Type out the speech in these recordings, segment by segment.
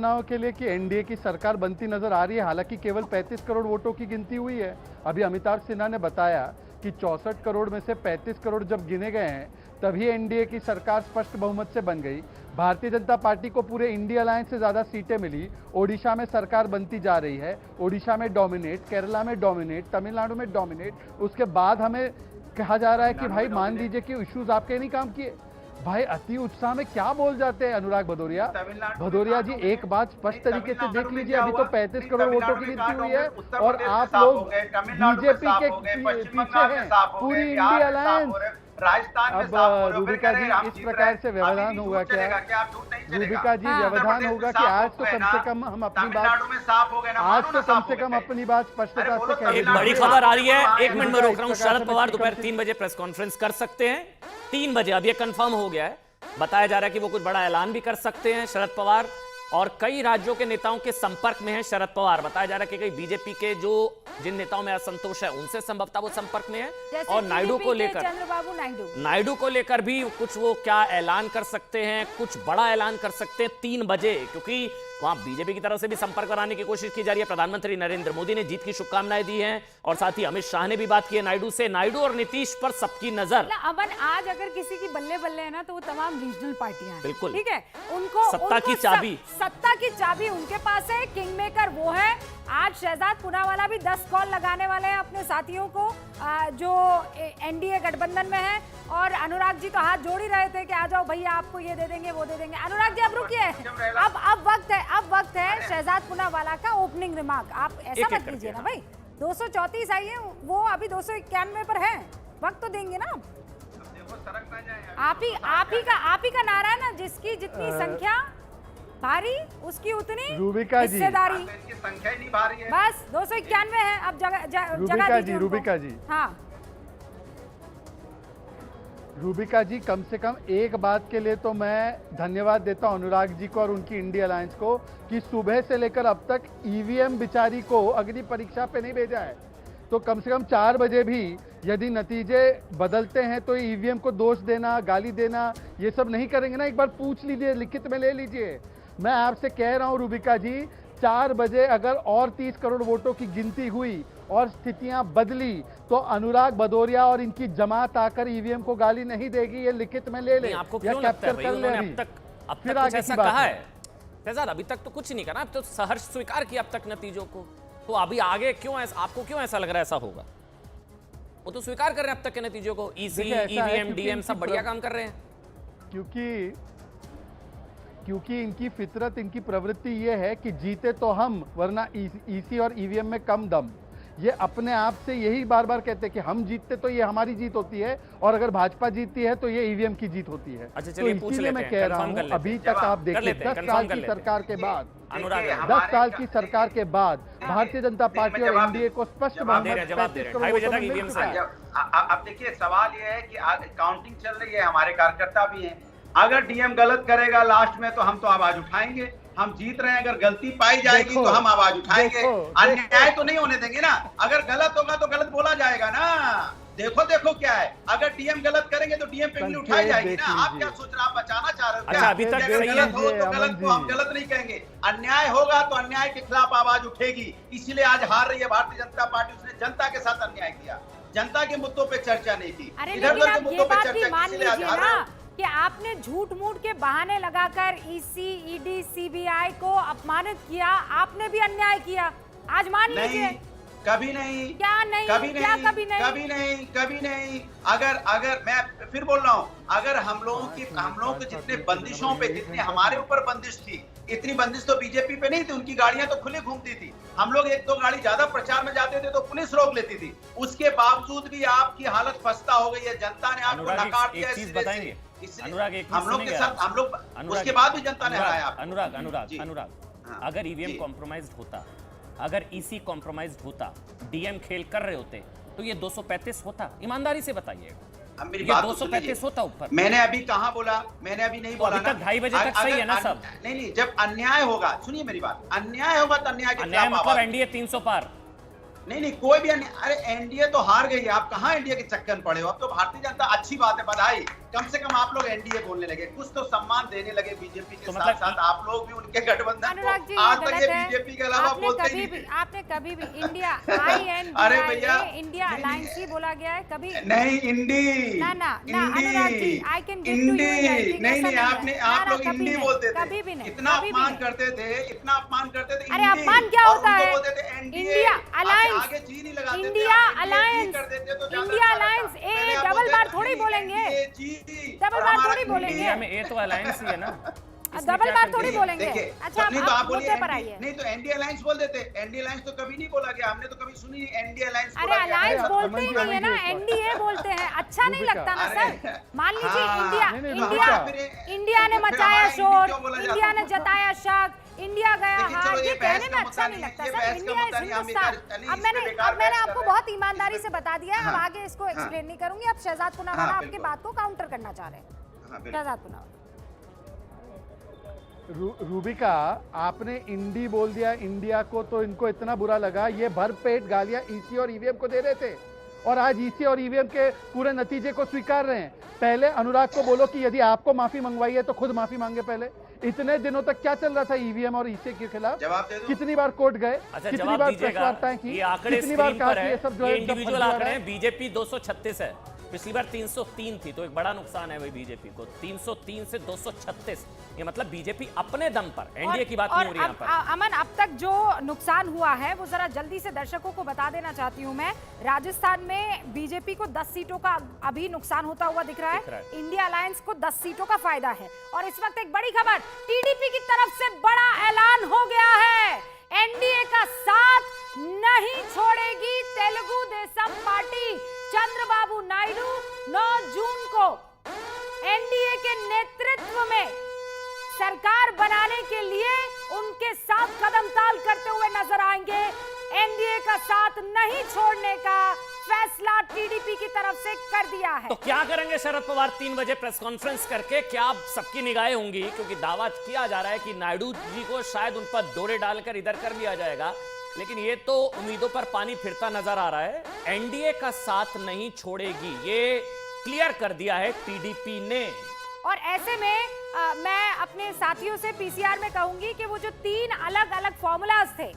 शुभकामनाओं के लिए कि एनडीए की सरकार बनती नजर आ रही है। हालांकि केवल 35 करोड़ वोटों की गिनती हुई है। अभी अमिताभ सिन्हा ने बताया कि 64 करोड़ में से 35 करोड़ जब गिने गए हैं तभी एनडीए की सरकार स्पष्ट बहुमत से बन गई। भारतीय जनता पार्टी को पूरे इंडिया अलायंस से ज्यादा सीटें मिली। ओडिशा में सरकार बनती जा रही है, ओडिशा में डोमिनेट, केरला में डोमिनेट, तमिलनाडु में डोमिनेट। उसके बाद हमें कहा जा रहा है कि भाई मान लीजिए कि इश्यूज आपके नहीं काम किए। भाई अति उत्साह में क्या बोल जाते हैं अनुराग भदौरिया जी, एक बात स्पष्ट तरीके से देख लीजिए, अभी तो 35 करोड़ वोटों की गिनती हुई है और आप लोग बीजेपी के पीछे हैं, पूरी इंडिया अलायंस। अब रूबिका जी इस प्रकार से व्यवधान होगा क्या? रूबिका जी व्यवधान होगा कि आज तो कम से कम हम अपनी बात स्पष्टता से कह। एक बड़ी खबर आ रही है, 1 मिनट में रोक रहा हूं। शरद पवार दोपहर 3 बजे प्रेस कॉन्फ्रेंस कर सकते हैं। 3 बजे, अब ये कंफर्म हो गया है। बताया जा रहा है कि वो कुछ बड़ा ऐलान भी कर सकते हैं शरद पवार, और कई राज्यों के नेताओं के संपर्क में हैं शरद पवार। बताया जा रहा है कि कई बीजेपी के जो जिन नेताओं में असंतोष है उनसे संभवतः वो संपर्क में है, और नायडू को लेकर, चंद्रबाबू नायडू को लेकर भी कुछ वो क्या ऐलान कर सकते हैं, कुछ बड़ा ऐलान कर सकते हैं 3 बजे, क्योंकि वहां बीजेपी की तरफ से भी संपर्क बनाने की कोशिश की जा रही है। प्रधानमंत्री नरेंद्र मोदी ने जीत की शुभकामनाएं दी हैं, और साथ ही अमित शाह ने भी बात की है नायडू से। नायडू और नीतीश पर सबकी नजर। अमन, आज अगर किसी की बल्ले बल्ले है ना तो वो तमाम रीजनल पार्टियां हैं। बिल्कुल, ठीक है, उनको सत्ता की चाबी उनके पास है, किंग मेकर वो है। आज शहजाद पूनावाला भी 10 कॉल लगाने वाले हैं अपने साथियों को जो एनडीए गठबंधन में है, और अनुराग जी तो हाथ जोड़ ही रहे थे कि आ जाओ भैया, आपको ये दे देंगे वो दे देंगे। अनुराग जी अब रुकिए, अब वक्त है शहजाद पूनावाला का ओपनिंग रिमार्क। आप ऐसा मत कीजिए ना भाई, 234 आई है, वो अभी 291 पर है, वक्त तो देंगे ना। आप ही का नारा है ना, जिसकी जितनी संख्या भारी उसकी उतनी हिस्सेदारी। संख्या नहीं भारी है, बस 291 है। अब जगह रूबिका जी, हाँ रूबिका जी, कम से कम एक बात के लिए तो मैं धन्यवाद देता हूं अनुराग जी को और उनकी इंडिया अलायंस को कि सुबह से लेकर अब तक ईवीएम बिचारी को अग्नि परीक्षा पे नहीं भेजा है। तो कम से कम 4 बजे भी यदि नतीजे बदलते हैं तो ईवीएम को दोष देना, गाली देना, ये सब नहीं करेंगे ना। एक बार पूछ लीजिए, लिखित में ले लीजिए। मैं आपसे कह रहा हूं रूबिका जी, 4 बजे अगर और 30 करोड़ वोटों की गिनती हुई और स्थितियां बदली तो अनुराग भदौरिया और इनकी जमात आकर ईवीएम को गाली नहीं देगी। ये लिखित में ले ले, आपको क्यों लगता है भाई उन्होंने अब तक कुछ ऐसा कहा है? शहजाद अभी तक तो कुछ नहीं कहा, अब तो सहर्ष स्वीकार किया अब तक नतीजों को, तो अभी आगे क्यों आपको क्यों ऐसा लग रहा है ऐसा होगा? वो तो स्वीकार कर रहे हैं अब तक के नतीजों को, ईसी, ईवीएम, डीएम सब बढ़िया काम कर रहे हैं। क्योंकि इनकी फितरत, इनकी प्रवृत्ति ये है कि जीते तो हम, वरना ईसी और ईवीएम में कम दम। ये अपने आप से यही बार बार कहते हैं कि हम जीतते तो ये हमारी जीत होती है, और अगर भाजपा जीतती है तो ये ईवीएम की जीत होती है। अच्छा, तो इसीलिए मैं कह रहा हूँ, अभी तक आप देखिए 10 साल की सरकार के बाद, 10 साल की सरकार के बाद भारतीय जनता पार्टी और एनडीए को स्पष्ट अब देखिए सवाल ये है कि काउंटिंग चल रही है, हमारे कार्यकर्ता भी हैं। अगर डीएम गलत करेगा लास्ट में तो हम तो आवाज उठाएंगे। हम जीत रहे हैं, अगर गलती पाई जाएगी तो हम आवाज उठाएंगे। अन्याय तो नहीं होने देंगे ना। अगर गलत होगा तो गलत बोला जाएगा ना। देखो क्या है, अगर डीएम गलत करेंगे तो डीएम पे उंगली उठाई जाएगी ना। आप क्या सोच रहे हैं? आप बचाना चाह रहे हो क्या? अभी तक गलत हो तो गलत को हम गलत नहीं कहेंगे। अन्याय होगा तो अन्याय के खिलाफ आवाज उठेगी। इसीलिए आज हार रही है भारतीय जनता पार्टी। उसने जनता के साथ अन्याय किया, जनता के मुद्दों पे चर्चा नहीं की, इधर-उधर के मुद्दों पे चर्चा की, इसलिए आज हार रहे हो। कि आपने झूठ मूठ के बहाने लगाकर ईसी, ईडी, सीबीआई को अपमानित किया, आपने भी अन्याय किया। आज मान लीजिए। कभी नहीं, क्या नहीं, कभी क्या नहीं, कभी नहीं, कभी नहीं। अगर मैं फिर बोल रहा हूँ, अगर हम लोगों के जितने बंदिशों पे, जितने हमारे ऊपर बंदिश थी, इतनी बंदिश तो बीजेपी पे नहीं थी। उनकी गाड़ियां तो खुली घूमती थी। हम लोग 1-2 गाड़ी ज्यादा प्रचार में जाते थे तो पुलिस रोक लेती थी। उसके बावजूद भी आपकी हालत फंसता हो गई है। जनता ने आपको नकार दिया। अनुराग, हम लोग के साथ, हम लोग उसके बाद भी जनता ने हराया। अनुराग, अगर ईवीएम कॉम्प्रोमाइज्ड होता, अगर ईसी कॉम्प्रोमाइज्ड होता, डीएम खेल कर रहे होते तो ये 235 होता। ईमानदारी से बताइएगा, मेरी ये 235 होता ऊपर। मैंने अभी कहाँ बोला? मैंने अभी नहीं बोला ना। 2:30 बजे तक सही है ना सब? नहीं, जब अन्याय होगा, सुनिए मेरी बात, अन्याय होगा तो अन्याय के खिलाफ मतलब एनडीए 300 पार नहीं, कोई भी अरे एनडीए तो हार गई है। आप कहाँ एनडीए के चक्कर में पड़े हो? अब तो भारतीय जनता, अच्छी बात है, बधाई, कम से कम आप लोग एनडीए बोलने लगे, कुछ तो सम्मान देने लगे बीजेपी के तो साथ साथ आप लोग भी उनके गठबंधन अनुराग जी को आज तक गलत ये है। बीजेपी के अलावा बोलते ही नहीं। आपने कभी भी इंडिया अरे भैया, इंडिया अलायंस ही बोला गया है कभी नहीं इंडी ना Anurag ji I can give to you नहीं आपने आप लोग इंडी बोलते थे, कभी भी नहीं, इतना कभी भी अपमान नहीं। करते थे, इतना अपमान करते थे। अरे इंडी, अपमान क्या और होता उनको है? बोलते थे एनडीए, इंडिया अलायंस, आगे जी नहीं लगाते थे, इंडिया आप NDA अलायंस, कर देते तो ज्यादा इंडिया अच्छा रहता। अलायंस, ए पहले आप डबल बोलते बार थे थोड़ी जी, बोलेंगे। NDA जी, डबल और बार हमारा थोड़ी बोलेंगे। इंडिया में ए तो अलायंस ही है ना। इसमें डबल क्या बार कर थोड़ी दिया? बोलेंगे। देखिए, अच्छा नहीं तो आप आप बोलिए मुद्दे पर आइए। नहीं तो एनडीए अलायंस बोल देते, एनडीए अलायंस तो कभी नहीं बोला गया, हमने तो कभी सुनी एनडीए अलायंस अरे बोला गया। अलायंस अरे, बोलते ही अमन जी, नहीं है ना, अमन जी, एनडीए बोलते हैं। अच्छा नहीं रूबिका, लगता ना अरे, सर। मान लीजिए हाँ, इंडिया नहीं, नहीं, इंडिया रूबिका। इंडिया ने फिर मचाया हमारा इंडी शोर, क्यों बोला जाता इंडिया ने है? जताया शक, इंडिया गया देखिए, हार, चलो ये ये बहस कहने में का अच्छा मुद्दा नहीं नहीं है, लगता ये सर। बहस का इंडिया मुद्दा इज नहीं, हम हिंदुस्तान। नहीं, अब इस पे मैंने बेकार बहस कर आपको रहे हैं। बहुत ईमानदारी से बता दिया है, अब हाँ, आगे इसको हाँ। एक्सप्लेन नहीं करूंगी। अब शहजाद पूनावाला हाँ, आपकी बिल्कुल। बात को काउंटर करना चाह रहे हैं। हाँ, बिल्कुल। शहजाद पूनावाला रूबिका, आपने इंडी बोल दिया इंडिया को, तो इनको इतना बुरा लगा, ये भरपेट गालियां ईसी और ईवीएम को दे रहे थे और आज ईसी और ईवीएम के पूरे नतीजे को स्वीकार रहे हैं। पहले अनुराग को बोलो कि यदि आपको माफी मंगवाई है तो खुद माफी मांगे। पहले इतने दिनों तक क्या चल रहा था ईवीएम और ईसी के खिलाफ? जवाब दे दो। कितनी बार कोर्ट गए, अच्छा कितनी जवाब बार दीजिएगा। प्रेस वार्ताएं की, ये आंकड़े कितनी बार स्क्रीन कहा पर कि है, ये सब जो ये है इंडिविजुअल जब आंकड़े हैं। बीजेपी 236 है, पिछली बार 303 थी, तो एक बड़ा नुकसान है वही बीजेपी को। 303 से 236, ये मतलब बीजेपी अपने दम पर, एनडीए की बात नहीं हो रही यहाँ पर। अमन, अब तक जो नुकसान हुआ है वो जरा जल्दी से दर्शकों को बता देना चाहती हूँ मैं। राजस्थान में बीजेपी को 10 सीटों का अभी नुकसान होता हुआ दिख रहा है। इंडिया अलायंस को 10 सीटों का फायदा है। और इस वक्त एक बड़ी खबर टीडीपी की तरफ से बड़ा ऐलान हो गया है, एनडीए का साथ नहीं छोड़ेगी तेलुगु देशम पार्टी। चंद्रबाबू नायडू 9 जून को एनडीए के नेतृत्व में सरकार बनाने के लिए उनके साथ कदमताल करते हुए नजर आएंगे। एनडीए का साथ नहीं छोड़ने का फैसला टीडीपी की तरफ से कर दिया है। तो क्या करेंगे शरद पवार 3 बजे प्रेस कॉन्फ्रेंस करके? क्या अब सबकी निगाहें होंगी? क्योंकि दावा किया जा रहा है कि नायडू जी को शायद उन पर दौरे डालकर इधर कर दिया जाएगा, लेकिन ये तो उम्मीदों पर पानी फिरता नजर आ रहा है। एनडीए का साथ नहीं छोड़ेगी, ये क्लियर कर दिया है टीडीपी ने। और ऐसे में मैं अपने साथियों से पीसीआर में कहूंगी कि वो जो 3 अलग अलग फॉर्मूलाज थे,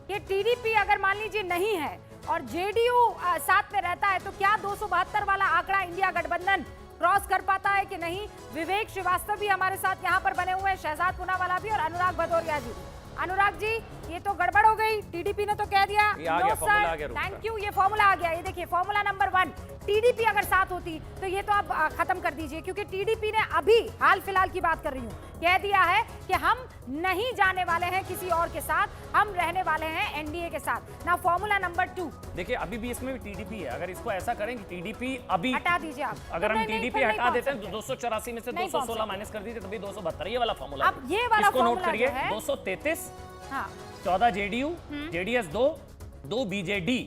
ये टीडीपी अगर मान लीजिए नहीं है और जेडीयू साथ में रहता है, तो क्या 272 वाला आंकड़ा इंडिया गठबंधन क्रॉस कर पाता है कि नहीं? विवेक श्रीवास्तव भी हमारे साथ यहाँ पर बने हुए हैं, शहजाद पूनावाला भी और अनुराग भदौरिया जी। अनुराग जी, ये तो गड़बड़ हो गई, टीडीपी ने तो कह दिया नो सर, थैंक यू, ये फॉर्मूला आ गया। ये देखिए फॉर्मूला नंबर 1, टीडीपी अगर साथ होती तो ये तो आप खत्म कर दीजिए, क्योंकि टीडीपी ने अभी हाल फिलहाल की बात कर रही हूँ, कह दिया है कि हम नहीं जाने वाले हैं किसी और के साथ, हम रहने वाले हैं एनडीए के साथ। ना फॉर्मूला नंबर 2, देखिए अभी भी इसमें भी टीडीपी है। अगर इसको ऐसा करें कि टीडीपी अभी हटा दीजिए आप, अगर हम नहीं, टीडीपी फिर नहीं हटा पहुंच देते हैं सकते। तो 284 में से नहीं 216 पहुंच माइनस कर दीजिए तभी 272, ये वाला फॉर्मूला। अब ये वाला इसको नोट फॉर्मूला करिए, जो है, 233, हाँ 14 जेडीयू, जेडीएस 2 बीजेडी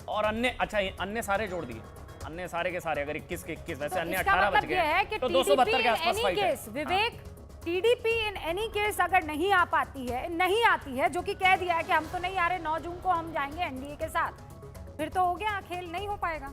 और अन्य। अच्छा ये अन्य सारे जोड़ दिए, अन्य सारे के सारे अगर 21 के 21, वैसे अन्य 18 बच मतलब ये है गए, कि तो टीडीपी 272 के इन आसपास एनी फाइट है। Case, Vivek, TDP in any case अगर नहीं आ पाती है, नहीं आती है, जो कि कह दिया है कि हम तो नहीं आ रहे, 9 जून को हम जाएंगे एनडीए के साथ, फिर तो हो गया, खेल नहीं हो पाएगा।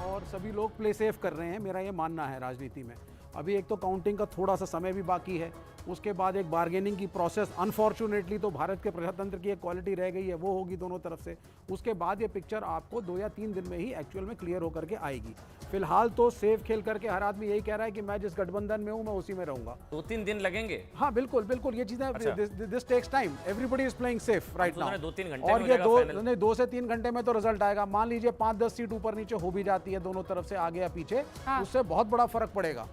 और सभी लोग प्ले सेफ कर रहे हैं, मेरा ये मानना है। राजनीति में अभी एक तो काउंटिंग का थोड़ा सा समय भी बाकी है, उसके बाद एक बार्गेनिंग की प्रोसेस, अनफॉर्चुनेटली तो भारत के प्रजातंत्र की एक क्वालिटी रह गई है, वो होगी दोनों तरफ से। उसके बाद ये पिक्चर आपको 2 या 3 दिन में ही एक्चुअल में क्लियर होकर के आएगी। फिलहाल तो सेफ खेल करके हर आदमी यही कह रहा है कि मैं जिस गठबंधन में हूँ मैं उसी में रहूंगा। 2-3 दिन लगेंगे। हाँ बिल्कुल बिल्कुल, ये चीजें this takes time, everybody is playing safe right now. 2-3 घंटे और ये 2 से 3 घंटे में तो रिजल्ट आएगा। मान लीजिए 5-10 सीट ऊपर नीचे हो भी जाती है दोनों तरफ से, आगे या पीछे, उससे बहुत बड़ा फर्क पड़ेगा,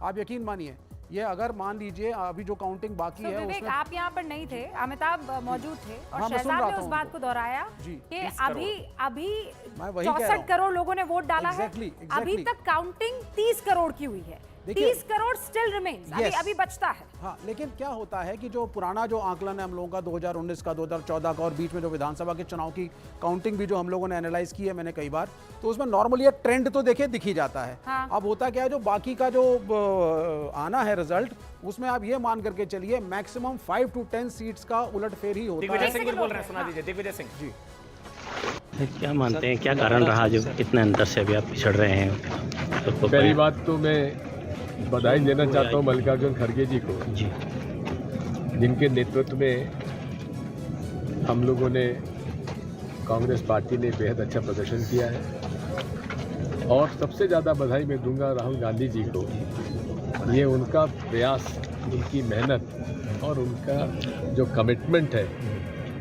आप यकीन मानिए। ये अगर मान लीजिए अभी जो काउंटिंग बाकी है विवेक, उसमें आप यहाँ पर नहीं थे, अमिताभ मौजूद थे और हाँ, मैं सुन शहजाद रहा ने था उस बात उनको। को दोहराया जी, कि 30 अभी मैं वही कह रहा 64 हूँ। करोड़ लोगों ने वोट डाला Exactly, है। exactly. अभी तक काउंटिंग 30 करोड़ की हुई है, देखिए, 30 करोड़ स्टिल रिमेन्स, Yes. अभी बचता है। हाँ, लेकिन क्या होता है कि जो पुराना जो आंकलन है हम लोगों का 2019 का, 2014 का और बीच में जो विधानसभा के चुनाव की काउंटिंग भी जो हम लोगों ने एनालाइज की है मैंने कई बार, तो उसमें नॉर्मली ट्रेंड तो देखिए दिख ही जाता है। हाँ। अब होता क्या है, जो बाकी का जो आना है रिजल्ट, उसमें आप ये मान करके चलिए मैक्सिमम 5 to 10 सीट्स का उलटफेर ही होता दिग्विजय है। सिंह बोल रहे हैं, सुना दीजिए दिग्विजय सिंह जी क्या मानते हैं, क्या कारण रहा जो इतने अंतर से अभी आप पिछड़ रहे हैं? सबको पहली बात तो मैं बधाई देना चाहता हूँ मल्लिकार्जुन खड़गे जी को, जी जिनके नेतृत्व में हम लोगों ने, कांग्रेस पार्टी ने बेहद अच्छा प्रदर्शन किया है। और सबसे ज़्यादा बधाई मैं दूंगा राहुल गांधी जी को। ये उनका प्रयास, उनकी मेहनत और उनका जो कमिटमेंट है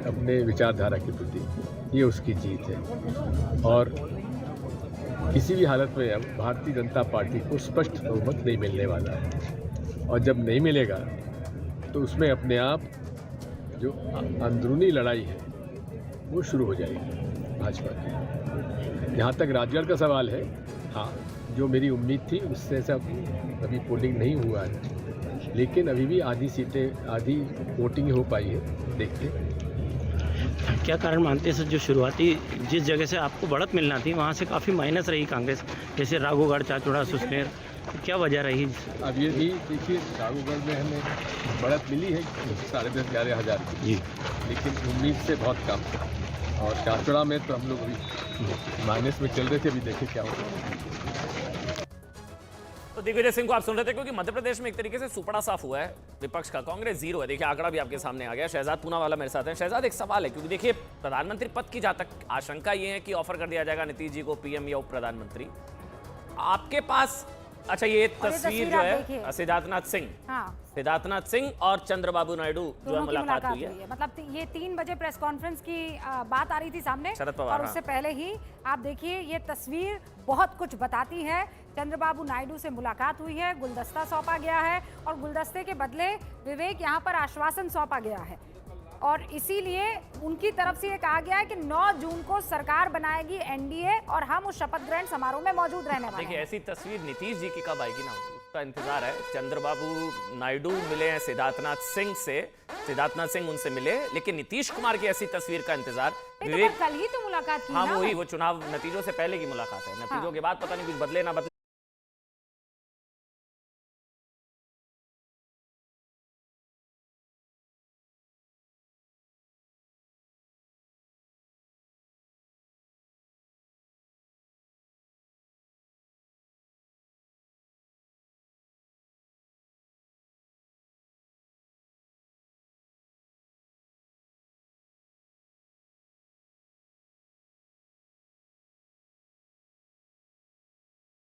अपने विचारधारा के प्रति, ये उसकी जीत है। और किसी भी हालत में अब भारतीय जनता पार्टी को स्पष्ट बहुमत नहीं मिलने वाला है, और जब नहीं मिलेगा तो उसमें अपने आप जो अंदरूनी लड़ाई है वो शुरू हो जाएगी भाजपा की। जहाँ तक राजगढ़ का सवाल है, हाँ, जो मेरी उम्मीद थी उससे सब अभी पोलिंग नहीं हुआ है, लेकिन अभी भी आधी सीटें, आधी वोटिंग हो पाई है। देखते हैं क्या कारण मानते हैं सर, जो शुरुआती जिस जगह से आपको बढ़त मिलना थी वहाँ से काफ़ी माइनस रही कांग्रेस, जैसे राघोगढ़, चाचौड़ा, सुसनेर, क्या वजह रही? अब ये भी देखिए, राघोगढ़ में हमें बढ़त मिली है 10,500-11 हज़ार की, जी, लेकिन उम्मीद से बहुत कम। और चाचौड़ा में तो हम लोग अभी माइनस में चल रहे थे, अभी देखें क्या होता है। तो दिग्विजय सिंह को आप सुन रहे थे, क्योंकि मध्य प्रदेश में एक तरीके से सुपड़ा साफ हुआ है विपक्ष का। कांग्रेस 0 है, देखिए आंकड़ा भी आपके सामने आ गया। शहजाद पूनावाला मेरे साथ है। शहजाद, एक सवाल है, क्योंकि देखिए प्रधानमंत्री पद की जहां तक आशंका ये है कि ऑफर कर दिया जाएगा नीतीश जी को पीएम या उप प्रधानमंत्री, आपके पास, अच्छा ये तस्वीर जो है सिद्धार्थनाथ सिंह, हाँ, सिद्धार्थनाथ सिंह और चंद्रबाबू नायडू जो है मुलाकात हुई है। मतलब ये 3 बजे प्रेस कॉन्फ्रेंस की बात आ रही थी सामने, शरद पवार, और उससे पहले ही आप देखिए ये तस्वीर बहुत कुछ बताती है। चंद्रबाबू नायडू से मुलाकात हुई है, गुलदस्ता सौंपा गया है, और गुलदस्ते के बदले विवेक यहाँ पर आश्वासन सौंपा गया है, और इसीलिए उनकी तरफ से ये कहा गया है कि 9 जून को सरकार बनाएगी एनडीए, और हम उस शपथ ग्रहण समारोह में मौजूद रहने वाले हैं। देखिए ऐसी तस्वीर नीतीश जी की कब आएगी ना, उसका इंतजार है। चंद्रबाबू नायडू मिले हैं सिद्धार्थनाथ सिंह से, सिद्धार्थनाथ सिंह उनसे मिले, लेकिन नीतीश कुमार की ऐसी तस्वीर का इंतजार विवेक, कल ही तो मुलाकात की हाँ ना, वही, वो चुनाव नतीजों से पहले की मुलाकात है। नतीजों के बाद पता नहीं कुछ बदले ना बदले।